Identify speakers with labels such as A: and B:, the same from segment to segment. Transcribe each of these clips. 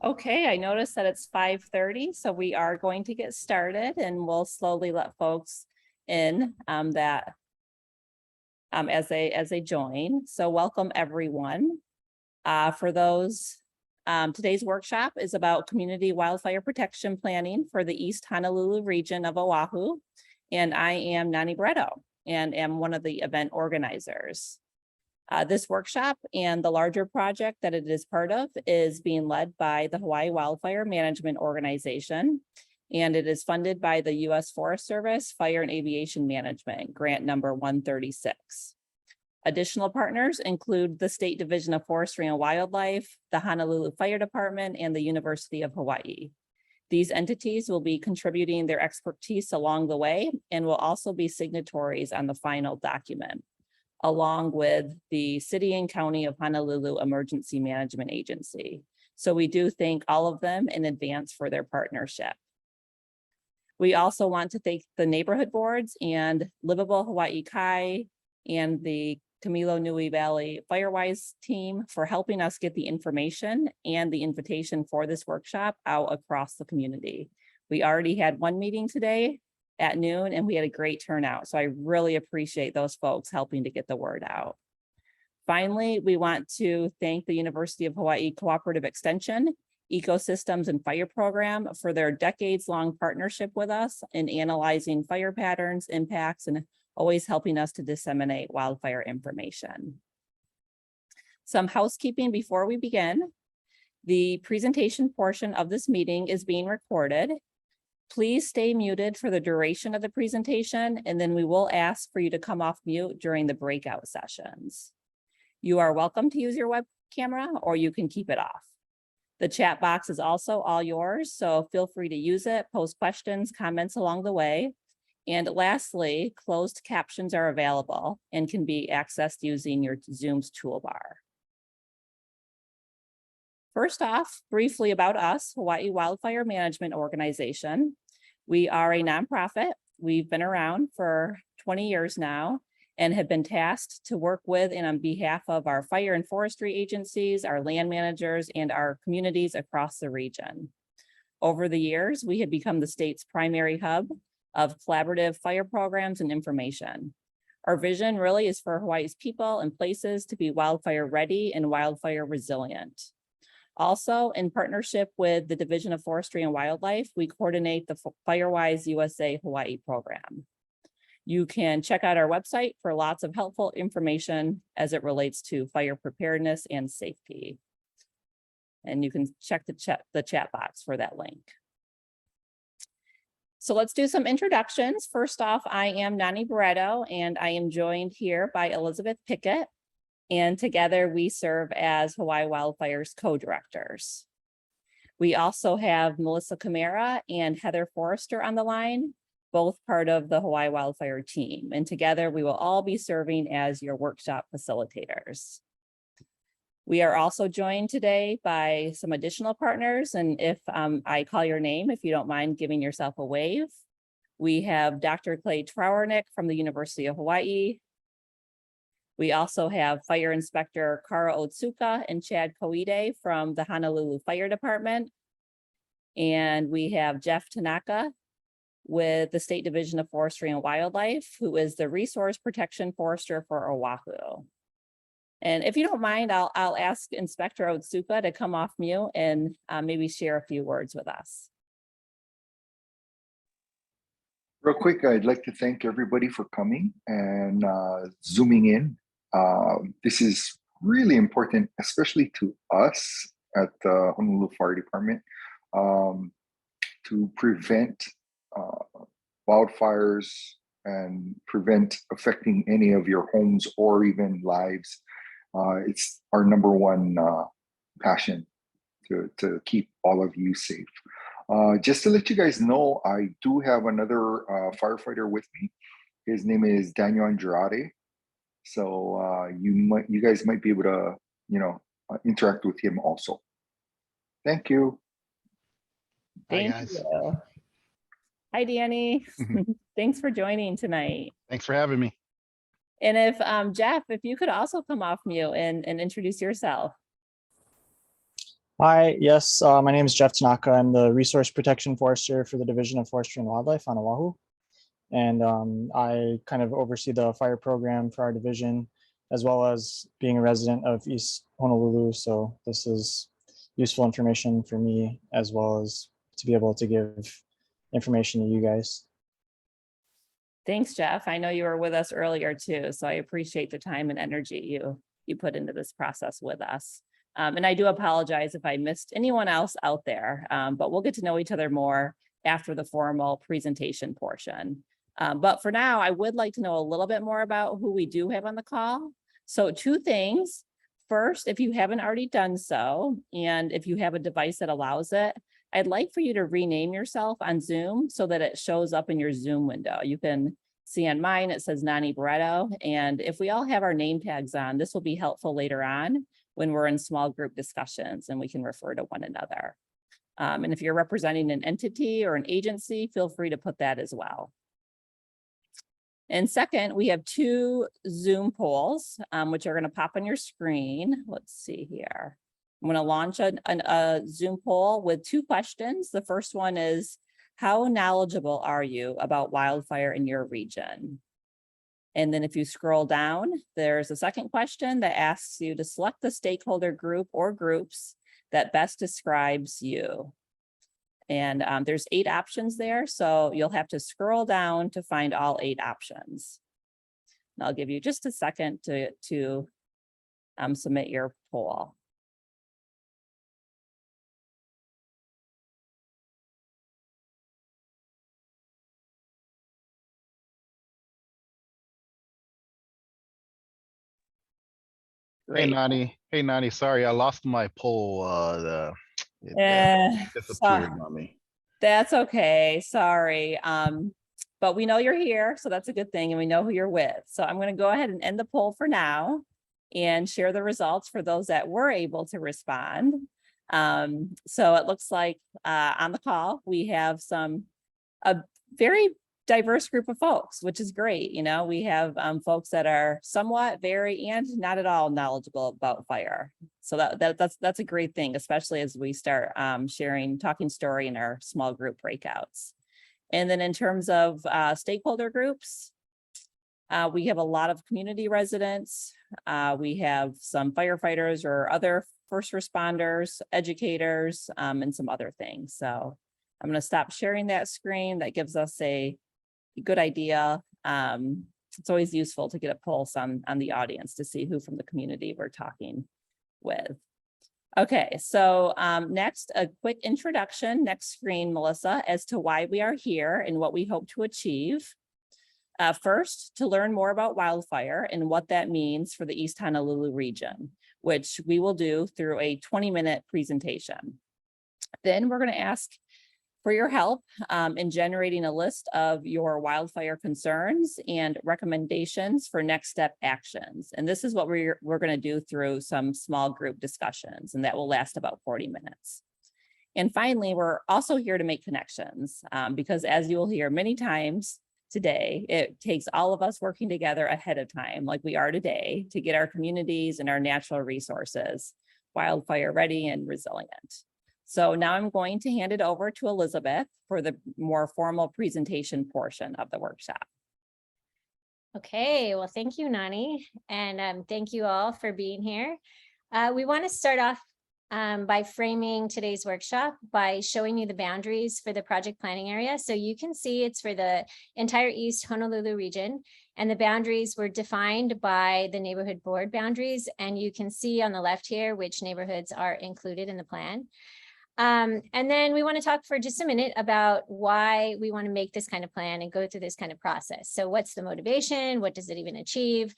A: Okay, I noticed that it's 5:30, so we are going to get started and we'll slowly let folks in as they join. So welcome everyone. For those, today's workshop is about community wildfire protection planning for the East Honolulu region of Oahu. And I am Nani Bretto and am one of the event organizers. This workshop and the larger project that it is part of is being led by the Hawaiʻi Wildfire Management Organization, and it is funded by the U.S. Forest Service Fire and Aviation Management, grant number 136. Additional partners include the State Division of Forestry and Wildlife, the Honolulu Fire Department, and the University of Hawaii. These entities will be contributing their expertise along the way and will also be signatories on the final document, along with the City and County of Honolulu Emergency Management Agency. So we do thank all of them in advance for their partnership. We also want to thank the neighborhood boards and Livable Hawaii Kai and the Camilo Nui Valley Firewise team for helping us get the information and the invitation for this workshop out across the community. We already had one meeting today at noon and we had a great turnout. So I really appreciate those folks helping to get the word out. Finally, we want to thank the University of Hawaii Cooperative Extension, Ecosystems and Fire Program for their decades-long partnership with us in analyzing fire patterns, impacts, and always helping us to disseminate wildfire information. Some housekeeping before we begin. The presentation portion of this meeting is being recorded. Please stay muted for the duration of the presentation, and then we will ask for you to come off mute during the breakout sessions. You are welcome to use your web camera or you can keep it off. The chat box is also all yours, so feel free to use it, post questions, comments along the way. And lastly, closed captions are available and can be accessed using your Zoom's toolbar. First off, briefly about us, Hawaiʻi Wildfire Management Organization. We are a nonprofit. We've been around for 20 years now and have been tasked to work with and on behalf of our fire and forestry agencies, our land managers, and our communities across the region. Over the years, we have become the state's primary hub of collaborative fire programs and information. Our vision really is for Hawaii's people and places to be wildfire ready and wildfire resilient. Also, in partnership with the Division of Forestry and Wildlife, we coordinate the Firewise USA Hawaii program. You can check out our website for lots of helpful information as it relates to fire preparedness and safety. And you can check the chat box for that link. So let's do some introductions. First off, I am Nani Bretto, and I am joined here by Elizabeth Pickett. And together we serve as Hawaiʻi Wildfire's co-directors. We also have Melissa Camara and Heather Forrester on the line, both part of the Hawaiʻi Wildfire team. And together we will all be serving as your workshop facilitators. We are also joined today by some additional partners. And if I call your name, if you don't mind giving yourself a wave. We have Dr. Clay Trowernick from the University of Hawaii. We also have Fire Inspector Kara Otsuka and Chad Koide from the Honolulu Fire Department. And we have Jeff Tanaka with the State Division of Forestry and Wildlife, who is the Resource Protection Forester for Oahu. And if you don't mind, I'll ask Inspector Otsuka to come off mute and maybe share a few words with us.
B: Real quick, I'd like to thank everybody for coming and zooming in. This is really important, especially to us at the Honolulu Fire Department, to prevent wildfires and prevent affecting any of your homes or even lives. It's our number one passion to keep all of you safe. Just to let you guys know, I do have another firefighter with me. His name is Daniel Andrade. So you guys might be able to, interact with him also. Thank you.
A: Thank you. Hi, Danny. Thanks for joining tonight.
C: Thanks for having me.
A: And if Jeff, if you could also come off mute and introduce yourself.
C: Hi, yes, my name is Jeff Tanaka. I'm the Resource Protection Forester for the Division of Forestry and Wildlife on Oahu. And I kind of oversee the fire program for our division, as well as being a resident of East Honolulu. So this is useful information for me, as well as to be able to give information to you guys.
A: Thanks, Jeff. I know you were with us earlier too, so I appreciate the time and energy you put into this process with us. And I do apologize if I missed anyone else out there, but we'll get to know each other more after the formal presentation portion. But for now, I would like to know a little bit more about who we do have on the call. So 2 things. First, if you haven't already done so, and if you have a device that allows it, I'd like for you to rename yourself on Zoom so that it shows up in your Zoom window. You can see on mine, it says Nani Barreto. And if we all have our name tags on, this will be helpful later on when we're in small group discussions and we can refer to one another. And if you're representing an entity or an agency, feel free to put that as well. And second, we have 2 Zoom polls, which are going to pop on your screen. Let's see here. I'm going to launch a Zoom poll with 2 questions. The first one is, how knowledgeable are you about wildfire in your region? And then if you scroll down, there's a second question that asks you to select the stakeholder group or groups that best describes you. And there's 8 options there, so you'll have to scroll down to find all 8 options. And I'll give you just a second to submit your poll.
D: Hey
A: Great.
D: Nani, sorry, I lost my poll. It disappeared on me.
A: That's okay, sorry. But we know you're here, so that's a good thing, and we know who you're with. So I'm going to go ahead and end the poll for now and share the results for those that were able to respond. So it looks like on the call, we have a very diverse group of folks, which is great. You know, we have folks that are somewhat, very, and not at all knowledgeable about fire. So that's a great thing, especially as we start talking story in our small group breakouts. And then in terms of stakeholder groups, we have a lot of community residents. We have some firefighters or other first responders, educators, and some other things. So I'm going to stop sharing that screen. That gives us a good idea. It's always useful to get a pulse on the audience to see who from the community we're talking with. Okay, so next, a quick introduction, next screen, Melissa, as to why we are here and what we hope to achieve. First, to learn more about wildfire and what that means for the East Honolulu region, which we will do through a 20-minute presentation. Then we're going to ask for your help in generating a list of your wildfire concerns and recommendations for next step actions. And this is what we're going to do through some small group discussions, and that will last about 40 minutes. And finally, we're also here to make connections because, as you will hear many times today, it takes all of us working together ahead of time, like we are today, to get our communities and our natural resources wildfire ready and resilient. So now I'm going to hand it over to Elizabeth for the more formal presentation portion of the workshop.
E: Okay, well, thank you, Nani, and thank you all for being here. We want to start off by framing today's workshop by showing you the boundaries for the project planning area. So you can see it's for the entire East Honolulu region, and the boundaries were defined by the neighborhood board boundaries. And you can see on the left here which neighborhoods are included in the plan. And then we want to talk for just a minute about why we want to make this kind of plan and go through this kind of process. So what's the motivation? What does it even achieve?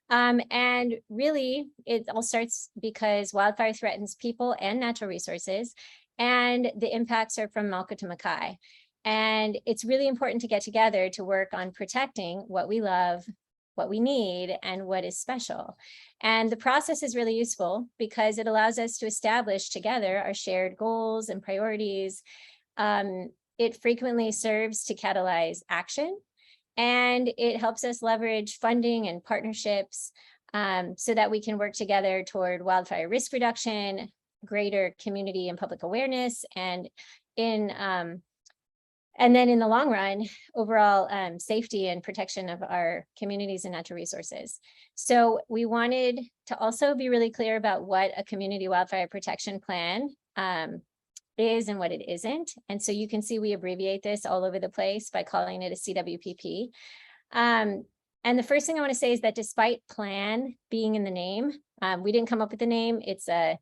E: And really, it all starts because wildfire threatens people and natural resources, and the impacts are from Mauka to Makai. And it's really important to get together to work on protecting what we love, what we need, and what is special. And the process is really useful because it allows us to establish together our shared goals and priorities. It frequently serves to catalyze action, and it helps us leverage funding and partnerships so that we can work together toward wildfire risk reduction, greater community and public awareness, and and then in the long run, overall safety and protection of our communities and natural resources. So we wanted to also be really clear about what a community wildfire protection plan is and what it isn't. And so you can see we abbreviate this all over the place by calling it a CWPP. And the first thing I want to say is that despite plan being in the name, we didn't come up with the name. It's a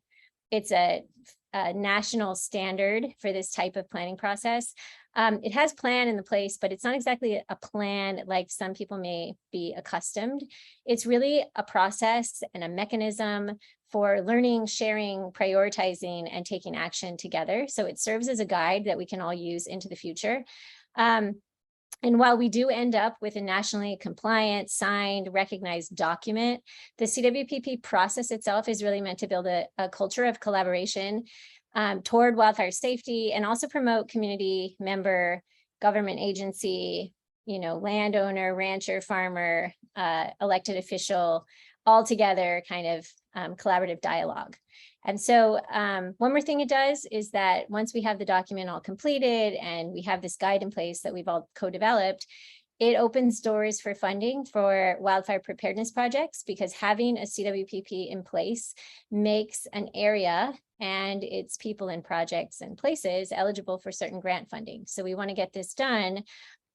E: national standard for this type of planning process. It has plan in the place, but it's not exactly a plan like some people may be accustomed. It's really a process and a mechanism for learning, sharing, prioritizing, and taking action together. So it serves as a guide that we can all use into the future. And while we do end up with a nationally compliant, signed, recognized document, the CWPP process itself is really meant to build a culture of collaboration toward wildfire safety, and also promote community member, government agency, landowner, rancher, farmer, elected official, all together kind of collaborative dialogue. And so one more thing it does is that once we have the document all completed and we have this guide in place that we've all co-developed, it opens doors for funding for wildfire preparedness projects, because having a CWPP in place makes an area and its people and projects and places eligible for certain grant funding. So we want to get this done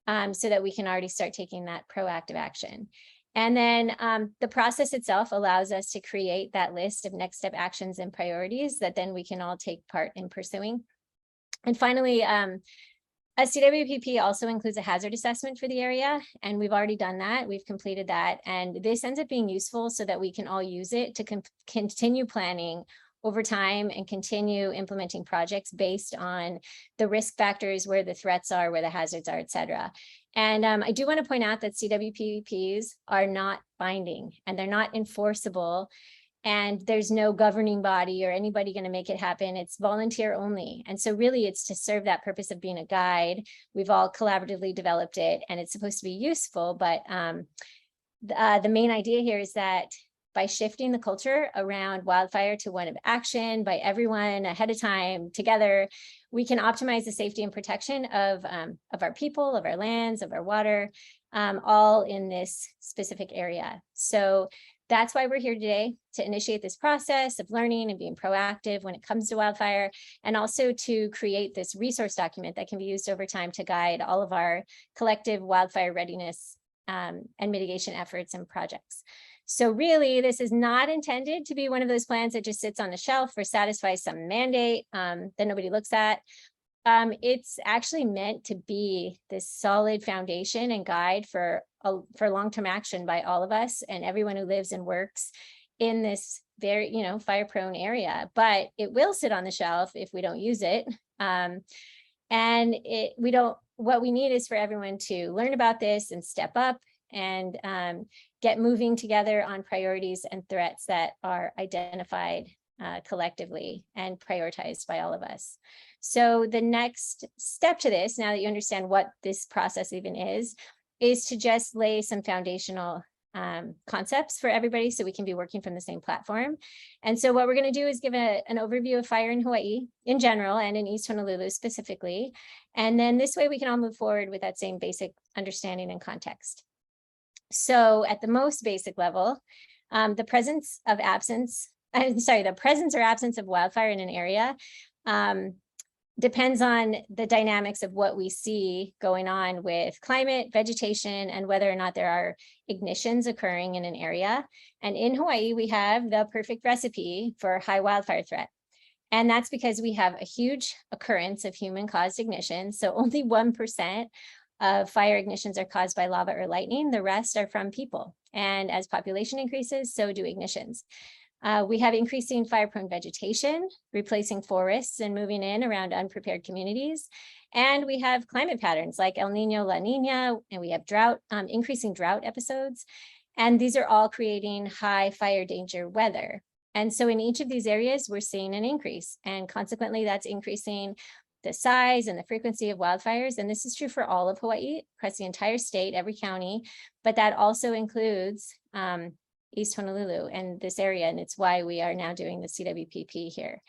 E: so that we can already start taking that proactive action. And then the process itself allows us to create that list of next step actions and priorities that then we can all take part in pursuing. And finally, a CWPP also includes a hazard assessment for the area, and we've already done that. We've completed that, and this ends up being useful so that we can all use it to continue planning over time and continue implementing projects based on the risk factors, where the threats are, where the hazards are, et cetera. And I do want to point out that CWPPs are not binding and they're not enforceable, and there's no governing body or anybody going to make it happen. It's volunteer only. And so really it's to serve that purpose of being a guide. We've all collaboratively developed it and it's supposed to be useful, but the main idea here is that by shifting the culture around wildfire to one of action by everyone ahead of time together, we can optimize the safety and protection of our people, of our lands, of our water, all in this specific area. So that's why we're here today, to initiate this process of learning and being proactive when it comes to wildfire, and also to create this resource document that can be used over time to guide all of our collective wildfire readiness and mitigation efforts and projects. So really, this is not intended to be one of those plans that just sits on the shelf or satisfies some mandate that nobody looks at. It's actually meant to be this solid foundation and guide for long-term action by all of us and everyone who lives and works in this very, fire-prone area. But it will sit on the shelf if we don't use it. What we need is for everyone to learn about this and step up and get moving together on priorities and threats that are identified collectively and prioritized by all of us. So the next step to this, now that you understand what this process even is to just lay some foundational concepts for everybody so we can be working from the same platform. And so what we're going to do is give an overview of fire in Hawaii in general and in East Honolulu specifically. And then this way we can all move forward with that same basic understanding and context. So at the most basic level, the presence or absence of wildfire in an area depends on the dynamics of what we see going on with climate, vegetation, and whether or not there are ignitions occurring in an area. And in Hawaii, we have the perfect recipe for high wildfire threat. And that's because we have a huge occurrence of human-caused ignition. So only 1% of fire ignitions are caused by lava or lightning. The rest are from people. And as population increases, so do ignitions. We have increasing fire-prone vegetation, replacing forests and moving in around unprepared communities. And we have climate patterns like El Nino, La Nina, and we have drought, increasing drought episodes. And these are all creating high fire danger weather. And so in each of these areas, we're seeing an increase. And consequently, that's increasing the size and the frequency of wildfires. And this is true for all of Hawaii, across the entire state, every county, but that also includes East Honolulu and this area. And it's why we are now doing the CWPP here.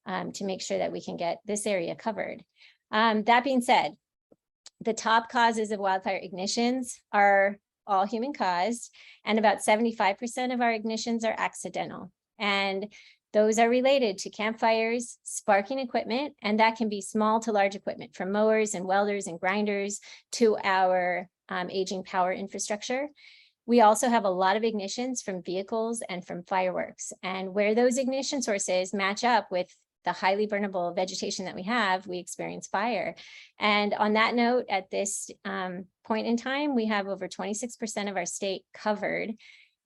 E: to make sure that we can get this area covered. That being said, the top causes of wildfire ignitions are all human caused, and about 75% of our ignitions are accidental. And those are related to campfires, sparking equipment, and that can be small to large equipment, from mowers and welders and grinders to our aging power infrastructure. We also have a lot of ignitions from vehicles and from fireworks. And where those ignition sources match up with the highly burnable vegetation that we have, we experience fire. And on that note, at this point in time, we have over 26% of our state covered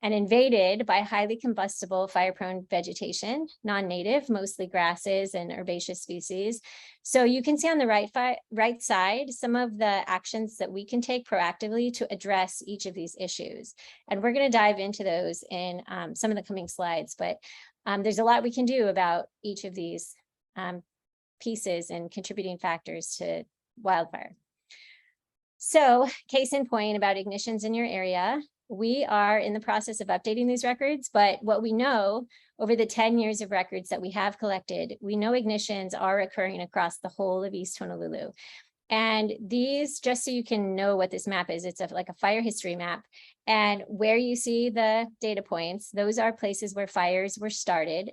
E: and invaded by highly combustible fire-prone vegetation, non-native, mostly grasses and herbaceous species. So you can see on the right side some of the actions that we can take proactively to address each of these issues. And we're going to dive into those in some of the coming slides, but there's a lot we can do about each of these pieces and contributing factors to wildfire. So case in point about ignitions in your area, we are in the process of updating these records, but what we know over the 10 years of records that we have collected, we know ignitions are occurring across the whole of East Honolulu. And these, just so you can know what this map is, it's like a fire history map. And where you see the data points, those are places where fires were started.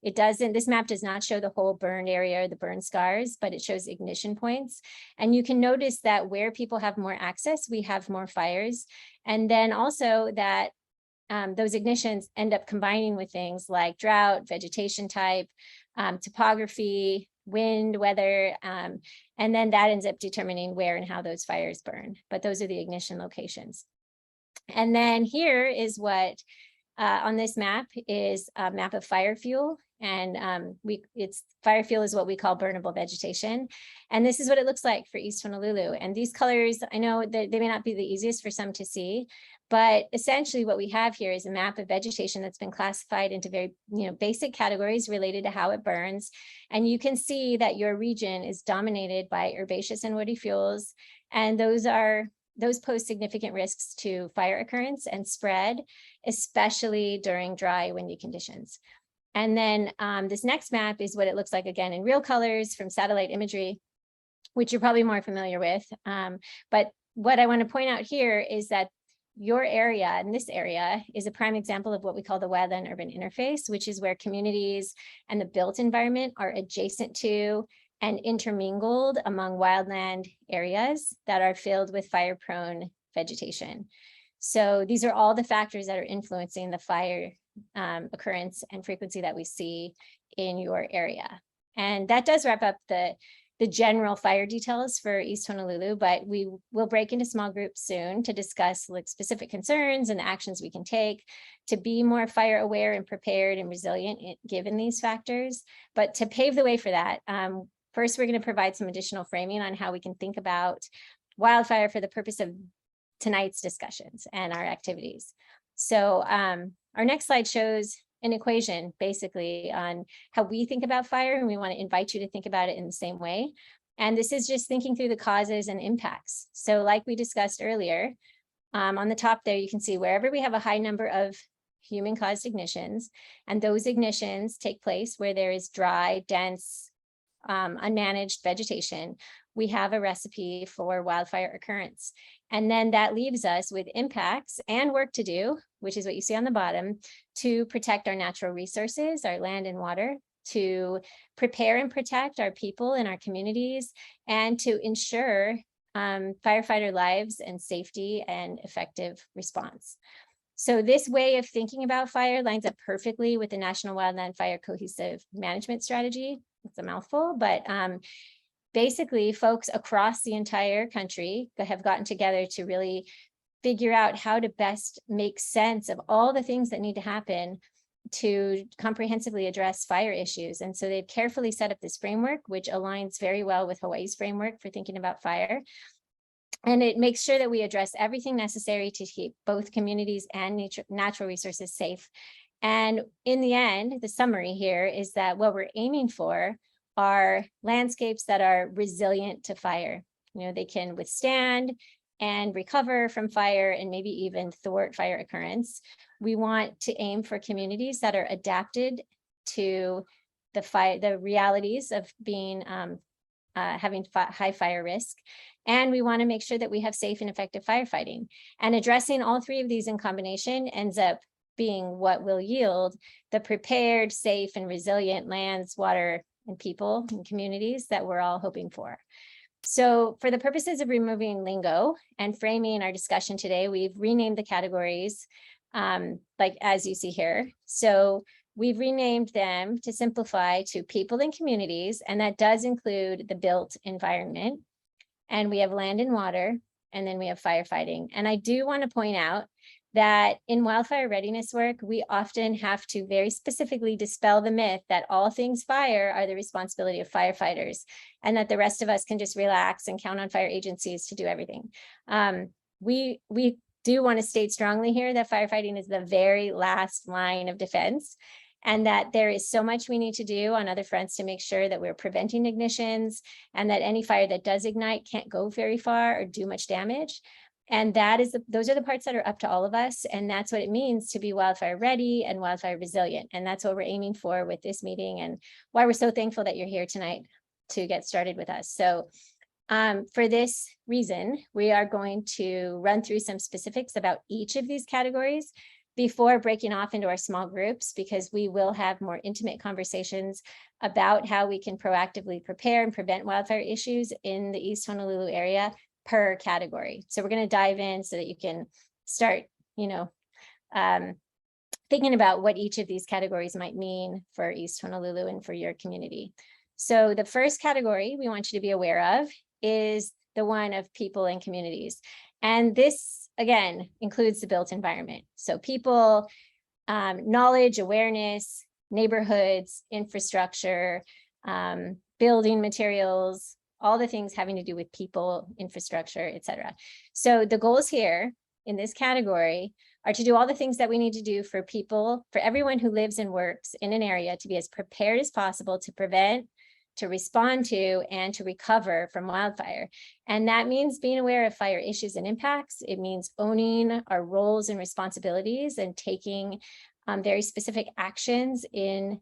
E: It doesn't, this map does not show the whole burned area or the burn scars, but it shows ignition points. And you can notice that where people have more access, we have more fires. And then also that those ignitions end up combining with things like drought, vegetation type, topography, wind, weather, and then that ends up determining where and how those fires burn. But those are the ignition locations. And then here is what on this map is a map of fire fuel. And fire fuel is what we call burnable vegetation. And this is what it looks like for East Honolulu. And these colors, I know that they may not be the easiest for some to see, but essentially what we have here is a map of vegetation that's been classified into very basic categories related to how it burns. And you can see that your region is dominated by herbaceous and woody fuels. And those pose significant risks to fire occurrence and spread, especially during dry, windy conditions. And then this next map is what it looks like again in real colors from satellite imagery, which you're probably more familiar with. But what I want to point out here is that your area and this area is a prime example of what we call the wildland urban interface, which is where communities and the built environment are adjacent to and intermingled among wildland areas that are filled with fire-prone vegetation. So these are all the factors that are influencing the fire occurrence and frequency that we see in your area. And that does wrap up the general fire details for East Honolulu, but we will break into small groups soon to discuss like specific concerns and actions we can take to be more fire aware and prepared and resilient given these factors. But to pave the way for that, first, we're going to provide some additional framing on how we can think about wildfire for the purpose of tonight's discussions and our activities. So our next slide shows an equation basically on how we think about fire, and we want to invite you to think about it in the same way. And this is just thinking through the causes and impacts. So like we discussed earlier, on the top there, you can see wherever we have a high number of human-caused ignitions, and those ignitions take place where there is dry, dense, unmanaged vegetation, we have a recipe for wildfire occurrence. And then that leaves us with impacts and work to do, which is what you see on the bottom, to protect our natural resources, our land and water, to prepare and protect our people and our communities, and to ensure firefighter lives and safety and effective response. So this way of thinking about fire lines up perfectly with the National Wildland Fire Cohesive Management Strategy. It's a mouthful, but basically folks across the entire country have gotten together to really figure out how to best make sense of all the things that need to happen to comprehensively address fire issues. And so they've carefully set up this framework, which aligns very well with Hawaii's framework for thinking about fire. And it makes sure that we address everything necessary to keep both communities and natural resources safe. And in the end, the summary here is that what we're aiming for are landscapes that are resilient to fire. They can withstand and recover from fire and maybe even thwart fire occurrence. We want to aim for communities that are adapted to the realities of being having high fire risk. And we want to make sure that we have safe and effective firefighting. And addressing all three of these in combination ends up being what will yield the prepared, safe, and resilient lands, water, and people and communities that we're all hoping for. So for the purposes of removing lingo and framing our discussion today, we've renamed the categories like as you see here. So we've renamed them to simplify to people and communities, and that does include the built environment. And we have land and water, and then we have firefighting. And I do want to point out that in wildfire readiness work, we often have to very specifically dispel the myth that all things fire are the responsibility of firefighters, and that the rest of us can just relax and count on fire agencies to do everything. We do want to state strongly here that firefighting is the very last line of defense, and that there is so much we need to do on other fronts to make sure that we're preventing ignitions, and that any fire that does ignite can't go very far or do much damage. And those are the parts that are up to all of us. And that's what it means to be wildfire ready and wildfire resilient. And that's what we're aiming for with this meeting, and why we're so thankful that you're here tonight to get started with us. So for this reason, we are going to run through some specifics about each of these categories before breaking off into our small groups, because we will have more intimate conversations about how we can proactively prepare and prevent wildfire issues in the East Honolulu area per category. So we're going to dive in so that you can start, thinking about what each of these categories might mean for East Honolulu and for your community. So the first category we want you to be aware of is the one of people and communities. And this, again, includes the built environment. So people, knowledge, awareness, neighborhoods, infrastructure, building materials, all the things having to do with people, infrastructure, et cetera. So the goals here in this category are to do all the things that we need to do for people, for everyone who lives and works in an area, to be as prepared as possible to prevent, to respond to, and to recover from wildfire. And that means being aware of fire issues and impacts. It means owning our roles and responsibilities and taking very specific actions in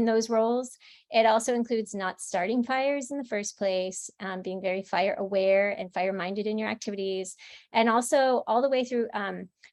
E: those roles. It also includes not starting fires in the first place, being very fire aware and fire minded in your activities, and also all the way through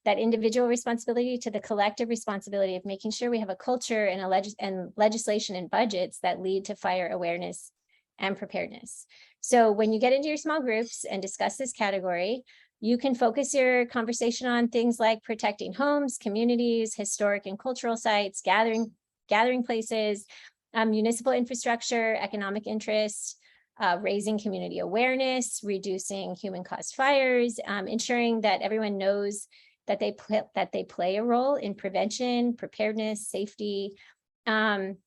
E: that individual responsibility to the collective responsibility of making sure we have a culture and legislation and budgets that lead to fire awareness and preparedness. So when you get into your small groups and discuss this category, you can focus your conversation on things like protecting homes, communities, historic and cultural sites, gathering places, municipal infrastructure, economic interest, raising community awareness, reducing human-caused fires, ensuring that everyone knows that they play a role in prevention, preparedness, safety, and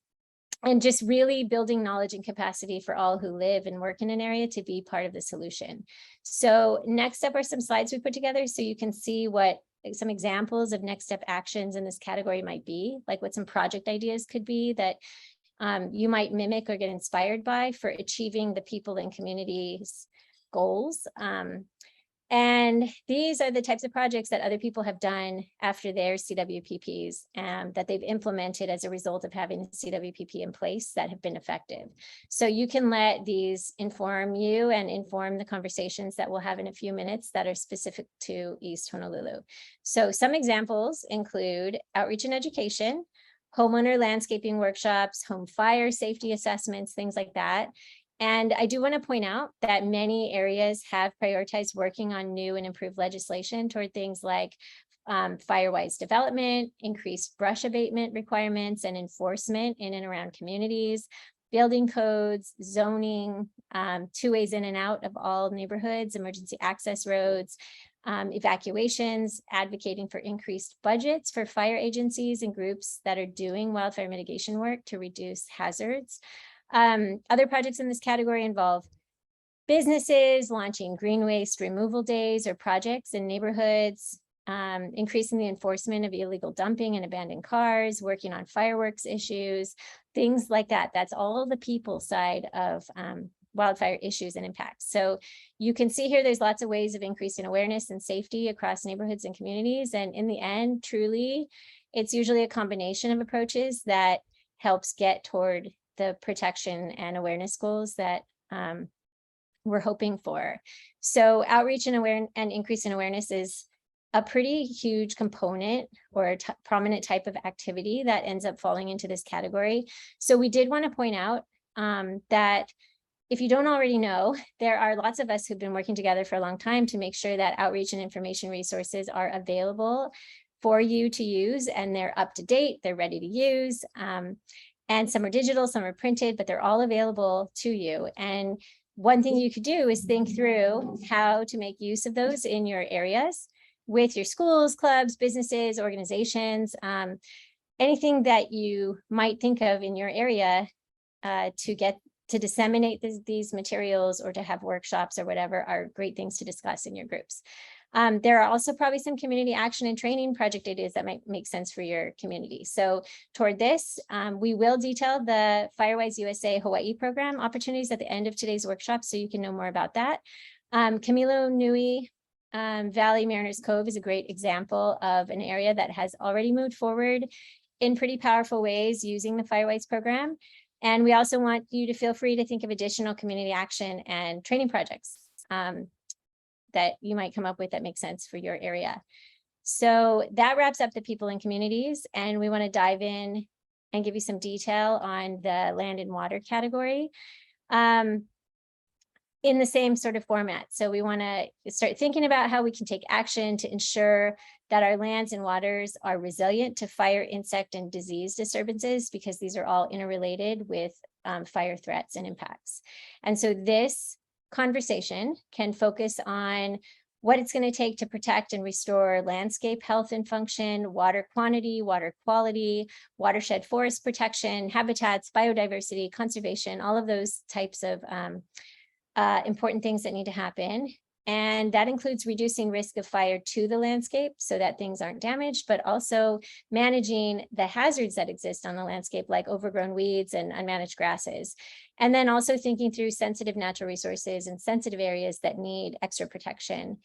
E: just really building knowledge and capacity for all who live and work in an area to be part of the solution. So next up are some slides we put together so you can see what some examples of next step actions in this category might be, like what some project ideas could be that you might mimic or get inspired by for achieving the people and communities goals. And these are the types of projects that other people have done after their CWPPs that they've implemented as a result of having a CWPP in place that have been effective. So you can let these inform you and inform the conversations that we'll have in a few minutes that are specific to East Honolulu. So some examples include outreach and education, homeowner landscaping workshops, home fire safety assessments, things like that. And I do want to point out that many areas have prioritized working on new and improved legislation toward things like fire-wise development, increased brush abatement requirements and enforcement in and around communities, building codes, zoning, two ways in and out of all neighborhoods, emergency access roads, evacuations, advocating for increased budgets for fire agencies and groups that are doing wildfire mitigation work to reduce hazards. Other projects in this category involve businesses launching green waste removal days or projects in neighborhoods, increasing the enforcement of illegal dumping and abandoned cars, working on fireworks issues, things like that. That's all the people side of wildfire issues and impacts. So you can see here there's lots of ways of increasing awareness and safety across neighborhoods and communities. And in the end, truly, it's usually a combination of approaches that helps get toward the protection and awareness goals that we're hoping for. So outreach and increase in awareness is a pretty huge component or a prominent type of activity that ends up falling into this category. So we did want to point out that if you don't already know, there are lots of us who've been working together for a long time to make sure that outreach and information resources are available for you to use, and they're up to date, they're ready to use. And some are digital, some are printed, but they're all available to you. And one thing you could do is think through how to make use of those in your areas with your schools, clubs, businesses, organizations, anything that you might think of in your area to disseminate these materials or to have workshops or whatever are great things to discuss in your groups. There are also probably some community action and training project ideas that might make sense for your community. So toward this, we will detail the Firewise USA Hawaii program opportunities at the end of today's workshop, so you can know more about that. Camilo Nui Valley Mariners Cove is a great example of an area that has already moved forward in pretty powerful ways using the Firewise program. And we also want you to feel free to think of additional community action and training projects that you might come up with that make sense for your area. So that wraps up the people and communities, and we want to dive in and give you some detail on the land and water category in the same sort of format. So we want to start thinking about how we can take action to ensure that our lands and waters are resilient to fire, insect, and disease disturbances, because these are all interrelated with fire threats and impacts. And so this conversation can focus on what it's going to take to protect and restore landscape health and function, water quantity, water quality, watershed forest protection, habitats, biodiversity, conservation, all of those types of important things that need to happen. And that includes reducing risk of fire to the landscape so that things aren't damaged, but also managing the hazards that exist on the landscape, like overgrown weeds and unmanaged grasses. And then also thinking through sensitive natural resources and sensitive areas that need extra protection.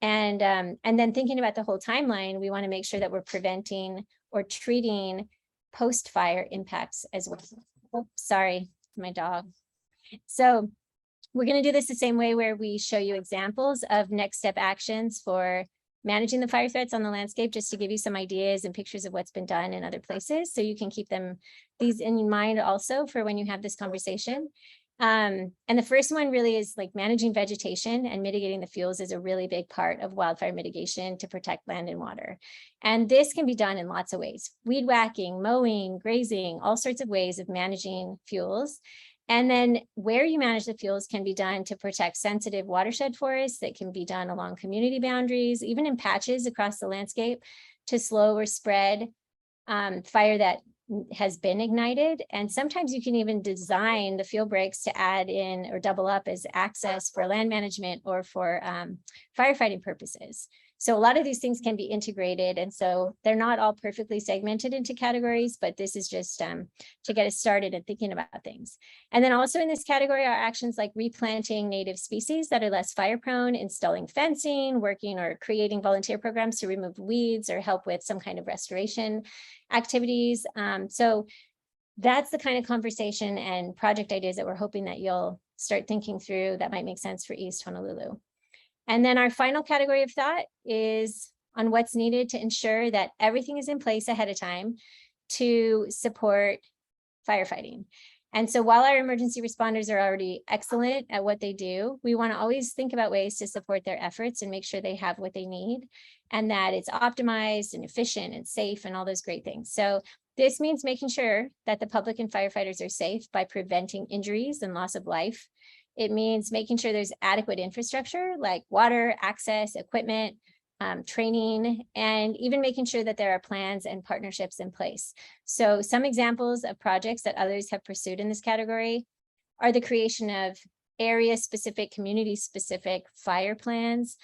E: And then thinking about the whole timeline, we want to make sure that we're preventing or treating post-fire impacts as well. Oh, sorry, my dog. So we're going to do this the same way, where we show you examples of next step actions for managing the fire threats on the landscape, just to give you some ideas and pictures of what's been done in other places. So you can keep these in mind also for when you have this conversation. And the first one really is like managing vegetation and mitigating the fuels is a really big part of wildfire mitigation to protect land and water. And this can be done in lots of ways: weed whacking, mowing, grazing, all sorts of ways of managing fuels. And then where you manage the fuels can be done to protect sensitive watershed forests. That can be done along community boundaries, even in patches across the landscape, to slow or spread fire that has been ignited. And sometimes you can even design the fuel breaks to add in or double up as access for land management or for firefighting purposes. So a lot of these things can be integrated. And so they're not all perfectly segmented into categories, but this is just to get us started and thinking about things. And then also in this category are actions like replanting native species that are less fire prone, installing fencing, working or creating volunteer programs to remove weeds or help with some kind of restoration activities. So that's the kind of conversation and project ideas that we're hoping that you'll start thinking through that might make sense for East Honolulu. And then our final category of thought is on what's needed to ensure that everything is in place ahead of time to support firefighting. And so while our emergency responders are already excellent at what they do, we want to always think about ways to support their efforts and make sure they have what they need and that it's optimized and efficient and safe and all those great things. So this means making sure that the public and firefighters are safe by preventing injuries and loss of life. It means making sure there's adequate infrastructure like water, access, equipment, training, and even making sure that there are plans and partnerships in place. So some examples of projects that others have pursued in this category are the creation of area-specific, community-specific fire plans,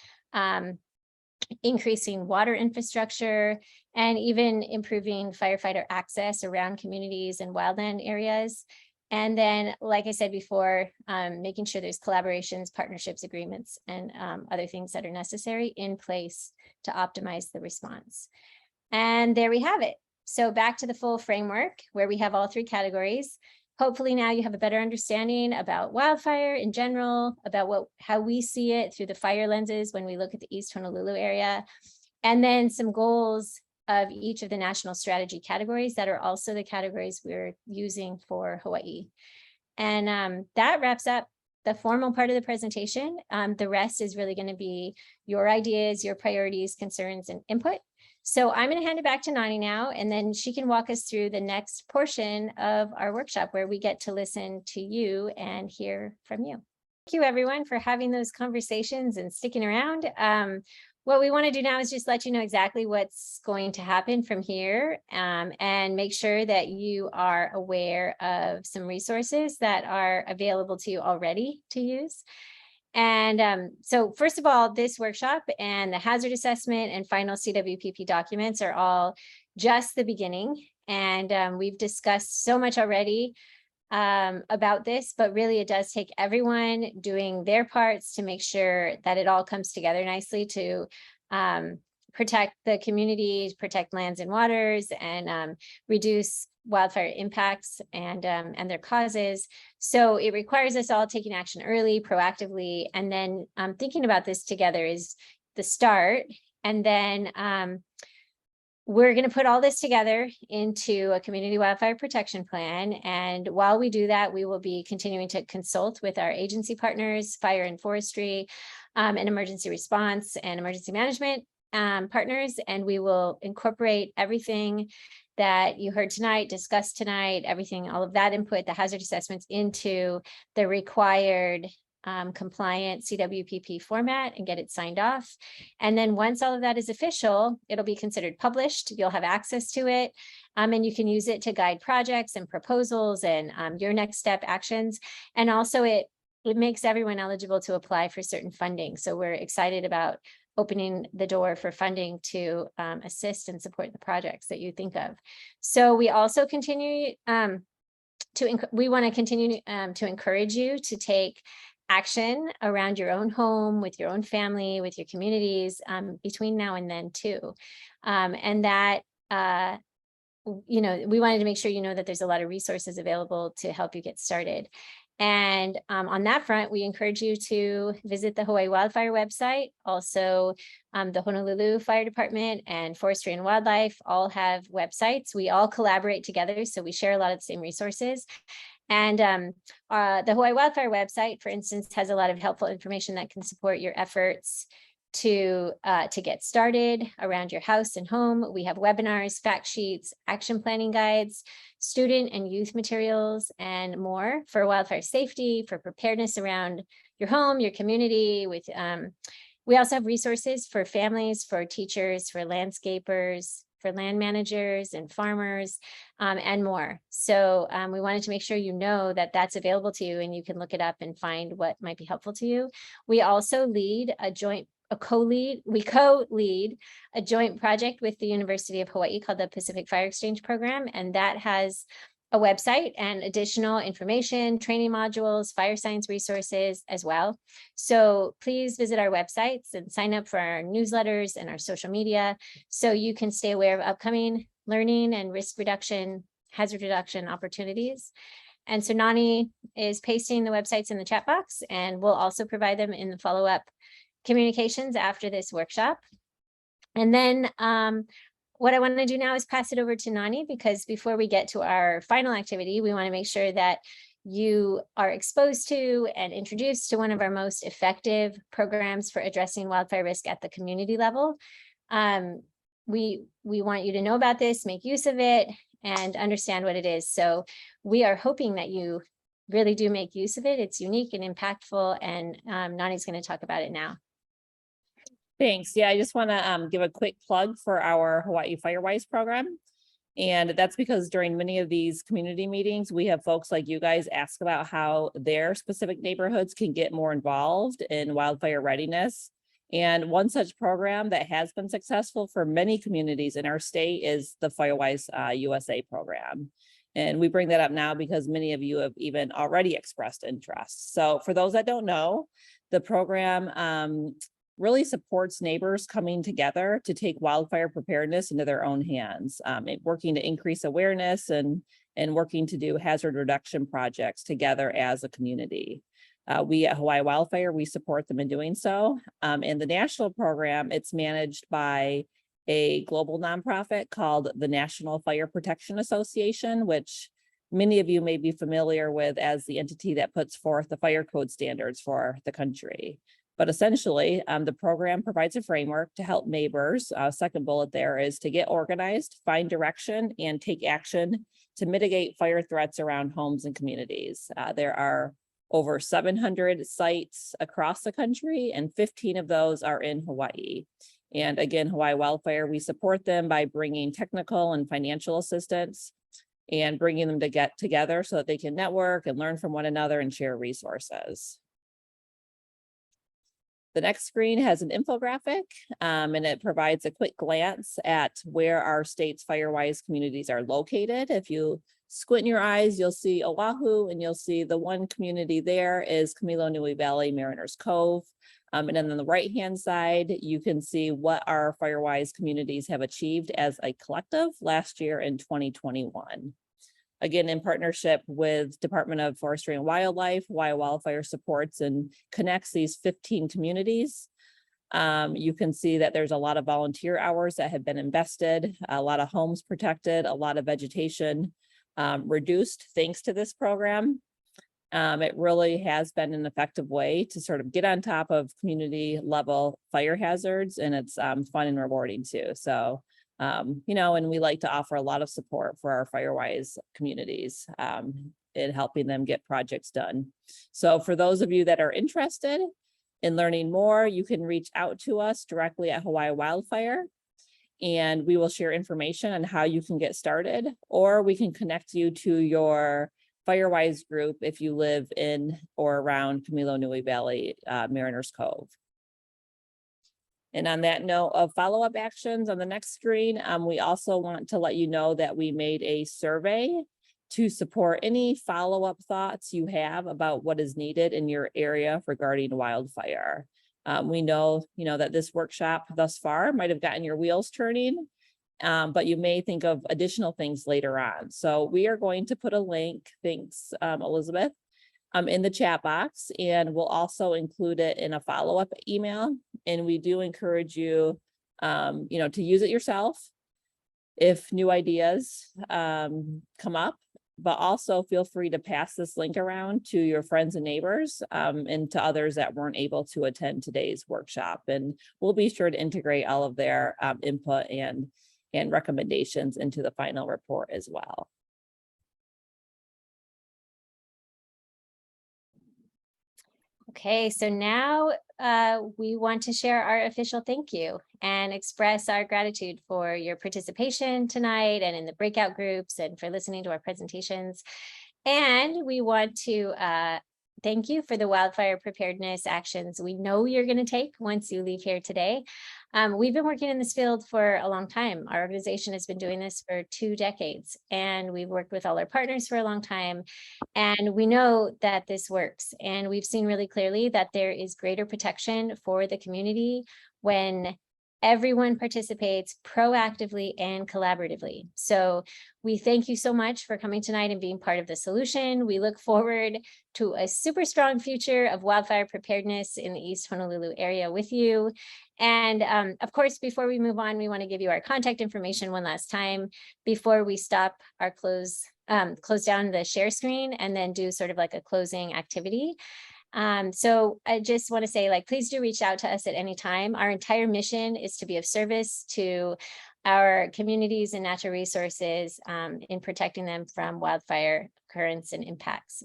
E: increasing water infrastructure, and even improving firefighter access around communities and wildland areas. And then, like I said before, making sure there's collaborations, partnerships, agreements, and other things that are necessary in place to optimize the response. And there we have it. So back to the full framework where we have all three categories. hopefully now you have a better understanding about wildfire in general, about how we see it through the fire lenses when we look at the East Honolulu area, and then some goals of each of the national strategy categories that are also the categories we're using for Hawaii. And that wraps up the formal part of the presentation. The rest is really going to be your ideas, your priorities, concerns, and input. So I'm going to hand it back to Nani now, and then she can walk us through the next portion of our workshop where we get to listen to you and hear from you. Thank you, everyone, for having those conversations and sticking around. What we want to do now is just let you know exactly what's going to happen from here, and make sure that you are aware of some resources that are available to you already to use. And so first of all, this workshop and the hazard assessment and final CWPP documents are all just the beginning. And we've discussed so much already about this, but really it does take everyone doing their parts to make sure that it all comes together nicely to protect the communities, protect lands and waters, and reduce wildfire impacts and their causes. So it requires us all taking action early, proactively, and then thinking about this together is the start. And then we're going to put all this together into a community wildfire protection plan. And while we do that, we will be continuing to consult with our agency partners, fire and forestry, and emergency response and emergency management partners. And we will incorporate everything that you heard tonight, discussed tonight, everything, all of that input, the hazard assessments into the required compliant CWPP format and get it signed off. And then once all of that is official, it'll be considered published. You'll have access to it, and you can use it to guide projects and proposals and your next step actions. And also it makes everyone eligible to apply for certain funding. So we're excited about opening the door for funding to assist and support the projects that you think of. So we also continue we want to continue to encourage you to take action around your own home, with your own family, with your communities between now and then too. And that, we wanted to make sure you know that there's a lot of resources available to help you get started. And on that front, we encourage you to visit the Hawaiʻi Wildfire website. Also, the Honolulu Fire Department and Forestry and Wildlife all have websites. We all collaborate together, so we share a lot of the same resources. And the Hawaiʻi Wildfire website, for instance, has a lot of helpful information that can support your efforts to get started around your house and home. We have webinars, fact sheets, action planning guides, student and youth materials, and more for wildfire safety, for preparedness around your home, your community. We also have resources for families, for teachers, for landscapers, for land managers and farmers, and more. So we wanted to make sure you know that that's available to you and you can look it up and find what might be helpful to you. We also lead we co-lead a joint project with the University of Hawaii called the Pacific Fire Exchange Program, and that has a website and additional information, training modules, fire science resources as well. So please visit our websites and sign up for our newsletters and our social media so you can stay aware of upcoming learning and risk reduction, hazard reduction opportunities. And so Nani is pasting the websites in the chat box, and we'll also provide them in the follow-up communications after this workshop. And then what I want to do now is pass it over to Nani, because before we get to our final activity, we want to make sure that you are exposed to and introduced to one of our most effective programs for addressing wildfire risk at the community level. We want you to know about this, make use of it, and understand what it is. So we are hoping that you really do make use of it. It's unique and impactful, and Nani's going to talk about it now.
A: Thanks. Yeah, I just want to give a quick plug for our Hawaii Firewise program. And that's because during many of these community meetings, we have folks like you guys ask about how their specific neighborhoods can get more involved in wildfire readiness. And one such program that has been successful for many communities in our state is the Firewise USA program. And we bring that up now because many of you have even already expressed interest. So for those that don't know, the program really supports neighbors coming together to take wildfire preparedness into their own hands, working to increase awareness and and working to do hazard reduction projects together as a community. We at Hawaiʻi Wildfire, we support them in doing so. In the national program, it's managed by a global nonprofit called the National Fire Protection Association, which many of you may be familiar with as the entity that puts forth the fire code standards for the country. But essentially, the program provides a framework to help neighbors. Second bullet there is to get organized, find direction, and take action to mitigate fire threats around homes and communities. There are over 700 sites across the country, and 15 of those are in Hawaii. And again, Hawaiʻi Wildfire, we support them by bringing technical and financial assistance and bringing them to get together so that they can network and learn from one another and share resources. The next screen has an infographic, and it provides a quick glance at where our state's FireWise communities are located. If you squint in your eyes, you'll see Oahu, and you'll see the one community there is Kamilonui Valley Mariners Cove. And then on the right-hand side, you can see what our FireWise communities have achieved as a collective last year in 2021. Again, in partnership with Department of Forestry and Wildlife, Hawaiʻi Wildfire supports and connects these 15 communities. You can see that there's a lot of volunteer hours that have been invested, a lot of homes protected, a lot of vegetation reduced thanks to this program. It really has been an effective way to sort of get on top of community level fire hazards, and it's fun and rewarding too. So, you know, and we like to offer a lot of support for our FireWise communities in helping them get projects done. So for those of you that are interested in learning more, you can reach out to us directly at Hawaiʻi Wildfire, and we will share information on how you can get started, or we can connect you to your FireWise group if you live in or around Kamilonui Valley Mariners Cove. And on that note of follow-up actions on the next screen, we also want to let you know that we made a survey to support any follow-up thoughts you have about what is needed in your area regarding wildfire. We know, that this workshop thus far might have gotten your wheels turning, but you may think of additional things later on. So we are going to put a link, thanks, Elizabeth, in the chat box, and we'll also include it in a follow-up email. And we do encourage you, to use it yourself if new ideas come up, but also feel free to pass this link around to your friends and neighbors and to others that weren't able to attend today's workshop. And we'll be sure to integrate all of their input and recommendations into the final report as well.
E: Okay, so now we want to share our official thank you and express our gratitude for your participation tonight and in the breakout groups and for listening to our presentations. And we want to thank you for the wildfire preparedness actions we know you're going to take once you leave here today. We've been working in this field for a long time. Our organization has been doing this for 2 decades, and we've worked with all our partners for a long time. And we know that this works. And we've seen really clearly that there is greater protection for the community when everyone participates proactively and collaboratively. So we thank you so much for coming tonight and being part of the solution. We look forward to a super strong future of wildfire preparedness in the East Honolulu area with you. And of course, before we move on, we want to give you our contact information one last time before we stop our close down the share screen and then do sort of like a closing activity. So I just want to say, please do reach out to us at any time. Our entire mission is to be of service to our communities and natural resources in protecting them from wildfire occurrence and impacts.